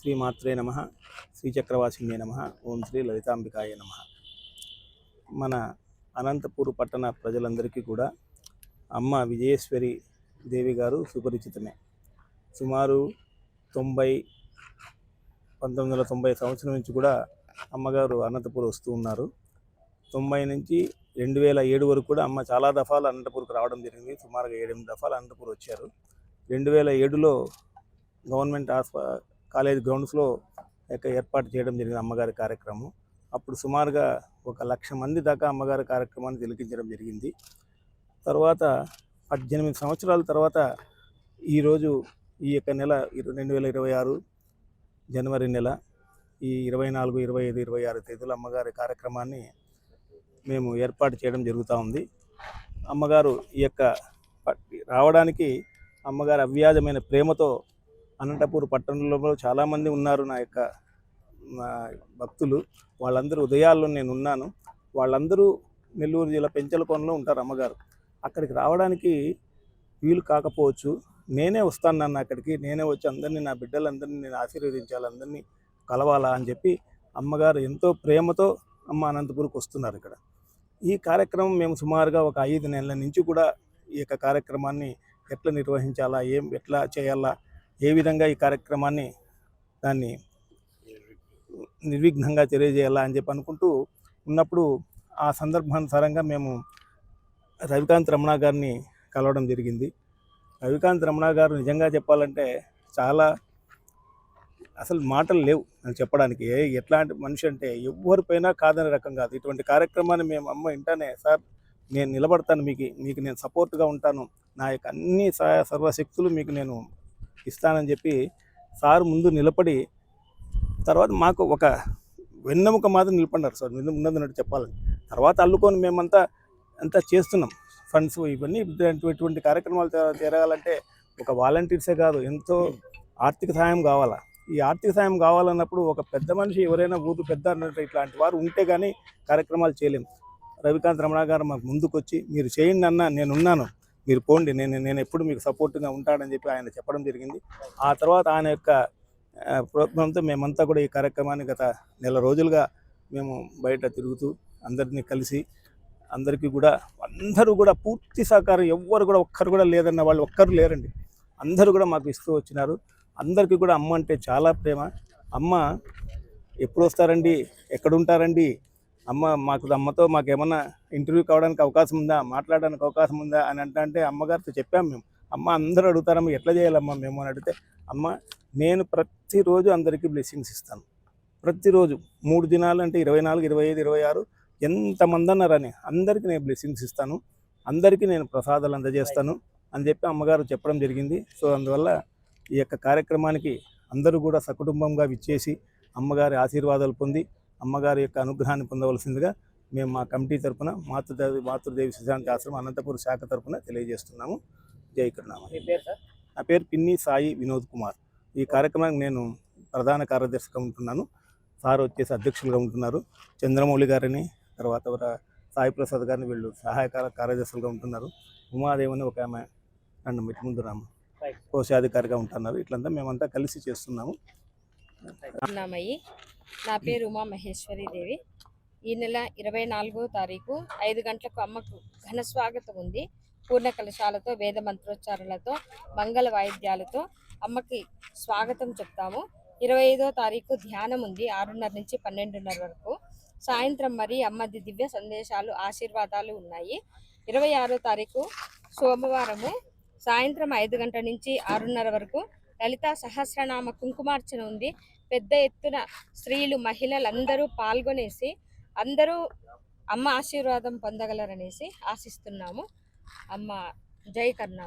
శ్రీమాత్రే నమః, శ్రీచక్రవాసిన్యే నమః, ఓం శ్రీ లలితాంబికాయ నమః. మన అనంతపూర్ పట్టణ ప్రజలందరికీ కూడా అమ్మ విజయేశ్వరి దేవి గారు సుపరిచితమే. సుమారు 1990 సంవత్సరం నుంచి కూడా అమ్మగారు అనంతపూర్ వస్తూ ఉన్నారు. 90 నుంచి 2007 వరకు కూడా అమ్మ చాలా దఫాలు అనంతపూర్కి రావడం జరిగింది. సుమారుగా 7-8 దఫాలు అనంతపూర్ వచ్చారు. 2007లో గవర్నమెంట్ కాలేజ్ గ్రౌండ్స్లో ఏర్పాటు చేయడం జరిగింది అమ్మగారి కార్యక్రమం. అప్పుడు సుమారుగా 1,00,000 మంది దాకా అమ్మగారి కార్యక్రమాన్ని తిలకించడం జరిగింది. తర్వాత 18 సంవత్సరాల తర్వాత ఈరోజు ఈ యొక్క నెల 2026 జనవరి నెల ఈ 24, 25, 26 తేదీల అమ్మగారి కార్యక్రమాన్ని మేము ఏర్పాటు చేయడం జరుగుతూ ఉంది. అమ్మగారు ఈ యొక్క రావడానికి అమ్మగారి అవ్యాజమైన ప్రేమతో అనంతపూర్ పట్టణంలో చాలామంది ఉన్నారు నా యొక్క భక్తులు. వాళ్ళందరూ ఉదయాల్లో నేను ఉన్నాను. వాళ్ళందరూ నెల్లూరు జిల్లా పెంచలకోనలో ఉంటారు అమ్మగారు. అక్కడికి రావడానికి వీలు కాకపోవచ్చు. నేనే వస్తాను నన్ను అక్కడికి, నేనే వచ్చి అందరినీ, నా బిడ్డలందరినీ నేను ఆశీర్వదించాలి, అందరినీ కలవాలా అని చెప్పి అమ్మగారు ఎంతో ప్రేమతో అమ్మ అనంతపూర్కి వస్తున్నారు. ఇక్కడ ఈ కార్యక్రమం మేము సుమారుగా 5 నెలల నుంచి కూడా ఈ యొక్క కార్యక్రమాన్ని ఎట్లా నిర్వహించాలా, ఎట్లా చేయాలా, ఏ విధంగా ఈ కార్యక్రమాన్ని దాన్ని నిర్విఘ్నంగా తెలియజేయాలా అని చెప్పి అనుకుంటూ ఉన్నప్పుడు ఆ సందర్భానుసారంగా మేము రవికాంత్ రమణ గారిని కలవడం జరిగింది. రవికాంత్ రమణ గారు నిజంగా చెప్పాలంటే చాలా అసలు మాటలు లేవు అని చెప్పడానికి. ఎట్లాంటి మనిషి అంటే ఎవరిపైనా కాదనే రకం కాదు. ఇటువంటి కార్యక్రమాన్ని మేము అమ్మ ఇంటనే, సార్ నేను నిలబడతాను, మీకు నేను సపోర్ట్గా ఉంటాను, నా యొక్క అన్ని సర్వశక్తులు మీకు నేను ఇస్తానని చెప్పి సార్ ముందు నిలబడి, తర్వాత మాకు ఒక వెన్నెముక మాత్రం నిలబడ్డారు సార్ ఉన్నదన్నట్టు చెప్పాలని. తర్వాత అల్లుకొని మేమంతా చేస్తున్నాం. ఫండ్స్ ఇవన్నీ ఇటువంటి కార్యక్రమాలు జరగాలంటే ఒక వాలంటీర్సే కాదు, ఎంతో ఆర్థిక సహాయం కావాలా. ఈ ఆర్థిక సాయం కావాలన్నప్పుడు ఒక పెద్ద మనిషి, ఎవరైనా ఊరు పెద్ద అన్నట్టు ఇట్లాంటి వారు ఉంటే కానీ కార్యక్రమాలు చేయలేము. రవికాంత్ రమణ గారు మాకు ముందుకొచ్చి, మీరు చేయండి అన్న, నేనున్నాను, మీరు పోండి, నేను ఎప్పుడు మీకు సపోర్ట్గా ఉంటాడని చెప్పి ఆయన చెప్పడం జరిగింది. ఆ తర్వాత ఆయన యొక్క ప్రోత్సాహంతో మేమంతా కూడా ఈ కార్యక్రమాన్ని గత నెల రోజులుగా మేము బయట తిరుగుతూ అందరినీ కలిసి, అందరికీ కూడా అందరూ కూడా పూర్తి సహకారం, ఎవ్వరు కూడా ఒక్కరు కూడా లేదన్న వాళ్ళు ఒక్కరు లేరండి. అందరూ కూడా మాకు ఇస్తూ వచ్చినారు. అందరికీ కూడా అమ్మ అంటే చాలా ప్రేమ. అమ్మ ఎప్పుడు వస్తారండి, ఎక్కడుంటారండి, అమ్మతో మాకేమన్నా ఇంటర్వ్యూ కావడానికి అవకాశం ఉందా, మాట్లాడడానికి అవకాశం ఉందా అని అంటే అమ్మగారితో చెప్పాము మేము. అమ్మ అందరూ అడుగుతారమ్మ, ఎట్లా చేయాలమ్మా మేము అని అడిగితే, అమ్మ నేను ప్రతిరోజు అందరికీ బ్లెస్సింగ్స్ ఇస్తాను. ప్రతిరోజు 3 దినాలు అంటే 24, 25, 26 ఎంతమంది అన్నారని అందరికీ నేను బ్లెస్సింగ్స్ ఇస్తాను, అందరికీ నేను ప్రసాదాలు అందజేస్తాను అని చెప్పి అమ్మగారు చెప్పడం జరిగింది. సో అందువల్ల ఈ యొక్క కార్యక్రమానికి అందరూ కూడా సకుటుంబంగా విచ్చేసి అమ్మగారి ఆశీర్వాదాలు పొంది అమ్మగారి యొక్క అనుగ్రహాన్ని పొందవలసిందిగా మేము మా కమిటీ తరఫున మాతృదేవి సిద్ధాంత ఆశ్రమం అనంతపురం శాఖ తరఫున తెలియజేస్తున్నాము. జై కరుణామ. నా పేరు పిన్ని సాయి వినోద్ కుమార్. ఈ కార్యక్రమానికి నేను ప్రధాన కార్యదర్శిగా ఉంటున్నాను. సార్ వచ్చేసి అధ్యక్షులుగా ఉంటున్నారు. చంద్రమౌళి గారిని, తర్వాత సాయి ప్రసాద్ గారిని వీళ్ళు సహాయక కార్యదర్శులుగా ఉంటున్నారు. ఉమాదేవిని ఒక ఆమె నన్ను మెట్టి ముందు రామ కోశాధికారిగా ఉంటున్నారు. ఇట్లంతా మేమంతా కలిసి చేస్తున్నాము. నా పేరు ఉమా మహేశ్వరి దేవి. ఈ నెల 24వ తారీఖు 5 గంటలకు అమ్మకు ఘన స్వాగతం ఉంది. పూర్ణ కలశాలతో, వేద మంత్రోచ్చారణలతో, మంగళ వాయిద్యాలతో అమ్మకి స్వాగతం చెప్తాము. 25వ తారీఖు ధ్యానం ఉంది 6:30 నుంచి 12:30 వరకు. సాయంత్రం మరి అమ్మది దివ్య సందేశాలు, ఆశీర్వాదాలు ఉన్నాయి. 26వ తారీఖు సోమవారము సాయంత్రం 5 గంటల నుంచి 6:30 వరకు లలితా సహస్రనామ కుంకుమార్చన ఉంది. పెద్ద ఎత్తున స్త్రీలు, మహిళలందరూ పాల్గొనేసి అందరూ అమ్మ ఆశీర్వాదం పొందగలరనేసి ఆశిస్తున్నాము. అమ్మ జై కరుణామ.